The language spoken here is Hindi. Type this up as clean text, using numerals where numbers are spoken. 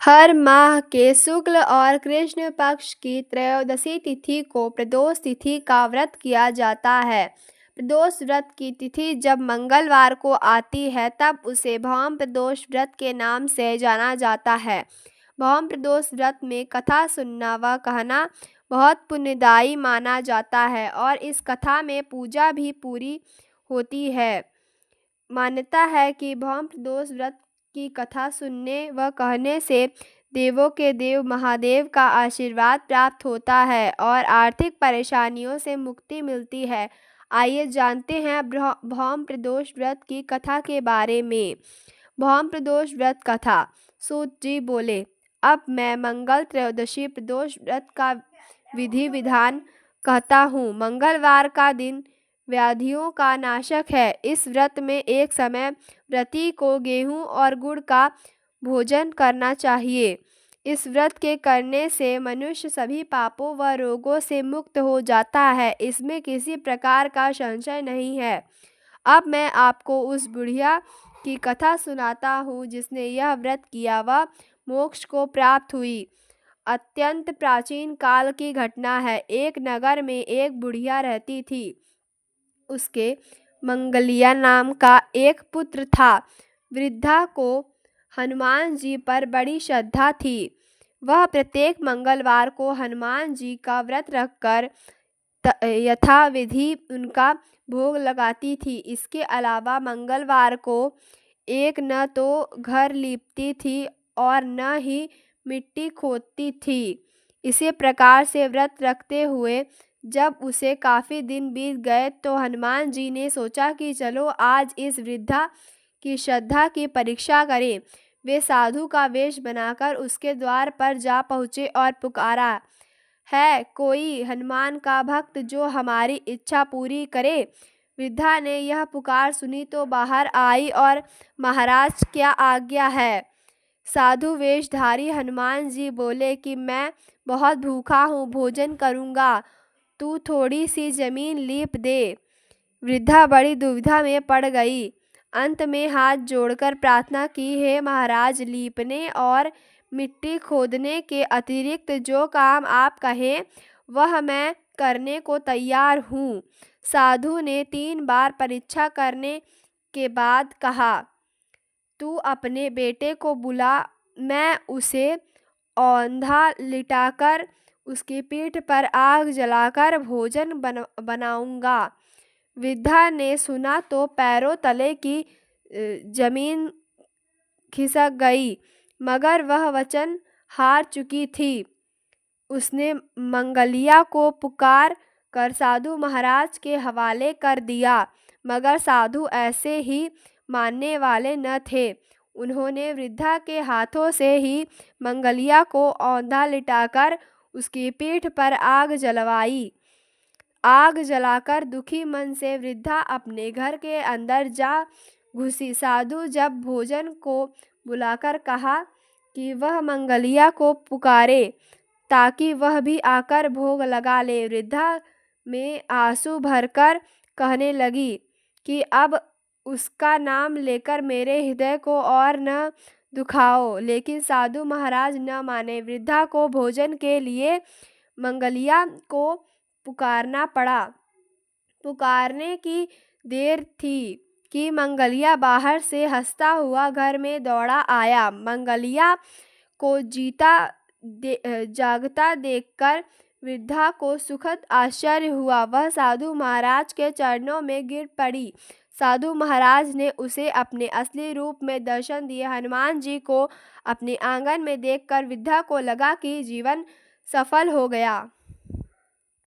हर माह के शुक्ल और कृष्ण पक्ष की त्रयोदशी तिथि को प्रदोष तिथि का व्रत किया जाता है। प्रदोष व्रत की तिथि जब मंगलवार को आती है तब उसे भौम प्रदोष व्रत के नाम से जाना जाता है। भौम प्रदोष व्रत में कथा सुनना व कहना बहुत पुण्यदायी माना जाता है और इस कथा में पूजा भी पूरी होती है। मान्यता है कि भौम प्रदोष व्रत की कथा सुनने व कहने से देवों के देव महादेव का आशीर्वाद प्राप्त होता है और आर्थिक परेशानियों से मुक्ति मिलती है। आइए जानते हैं भौम प्रदोष व्रत की कथा के बारे में। भौम प्रदोष व्रत कथा। सूत जी बोले, अब मैं मंगल त्रयोदशी प्रदोष व्रत का विधि विधान कहता हूँ। मंगलवार का दिन व्याधियों का नाशक है। इस व्रत में एक समय व्रती को गेहूं और गुड़ का भोजन करना चाहिए। इस व्रत के करने से मनुष्य सभी पापों व रोगों से मुक्त हो जाता है। इसमें किसी प्रकार का संशय नहीं है। अब मैं आपको उस बुढ़िया की कथा सुनाता हूँ जिसने यह व्रत किया व मोक्ष को प्राप्त हुई। अत्यंत प्राचीन काल की घटना है। एक नगर में एक बुढ़िया रहती थी। उसके मंगलिया नाम का एक पुत्र था। वृद्धा को हनुमान जी पर बड़ी श्रद्धा थी। वह प्रत्येक मंगलवार को हनुमान जी का व्रत रखकर यथाविधि उनका भोग लगाती थी। इसके अलावा मंगलवार को एक न तो घर लीपती थी और न ही मिट्टी खोदती थी। इसी प्रकार से व्रत रखते हुए जब उसे काफ़ी दिन बीत गए तो हनुमान जी ने सोचा कि चलो आज इस वृद्धा की श्रद्धा की परीक्षा करें। वे साधु का वेश बनाकर उसके द्वार पर जा पहुँचे और पुकारा, है कोई हनुमान का भक्त जो हमारी इच्छा पूरी करे। वृद्धा ने यह पुकार सुनी तो बाहर आई और महाराज क्या आज्ञा है। साधु वेशधारी हनुमान जी बोले कि मैं बहुत भूखा हूँ, भोजन करूँगा, तू थोड़ी सी जमीन लीप दे। वृद्धा बड़ी दुविधा में पड़ गई। अंत में हाथ जोड़कर प्रार्थना की, हे महाराज, लीपने और मिट्टी खोदने के अतिरिक्त जो काम आप कहें वह मैं करने को तैयार हूँ। साधु ने 3 बार परीक्षा करने के बाद कहा, तू अपने बेटे को बुला, मैं उसे औंधा लिटाकर उसकी पीठ पर आग जलाकर भोजन बनाऊंगा। वृद्धा ने सुना तो पैरों तले की जमीन खिसक गई, मगर वह वचन हार चुकी थी। उसने मंगलिया को पुकार कर साधु महाराज के हवाले कर दिया, मगर साधु ऐसे ही मानने वाले न थे। उन्होंने वृद्धा के हाथों से ही मंगलिया को औंधा लिटाकर उसकी पीठ पर आग जलवाई। आग जलाकर दुखी मन से वृद्धा अपने घर के अंदर जा घुसी। साधु जब भोजन को बुलाकर कहा कि वह मंगलिया को पुकारे ताकि वह भी आकर भोग लगा ले, वृद्धा में आंसू भरकर कहने लगी कि अब उसका नाम लेकर मेरे हृदय को और न दुखाओ। लेकिन साधु महाराज न माने। वृद्धा को भोजन के लिए मंगलिया को पुकारना पड़ा। पुकारने की देर थी कि मंगलिया बाहर से हंसता हुआ घर में दौड़ा आया। मंगलिया को जागता देखकर वृद्धा को सुखद आश्चर्य हुआ। वह साधु महाराज के चरणों में गिर पड़ी। साधु महाराज ने उसे अपने असली रूप में दर्शन दिए। हनुमान जी को अपने आंगन में देखकर वृद्धा को लगा कि जीवन सफल हो गया।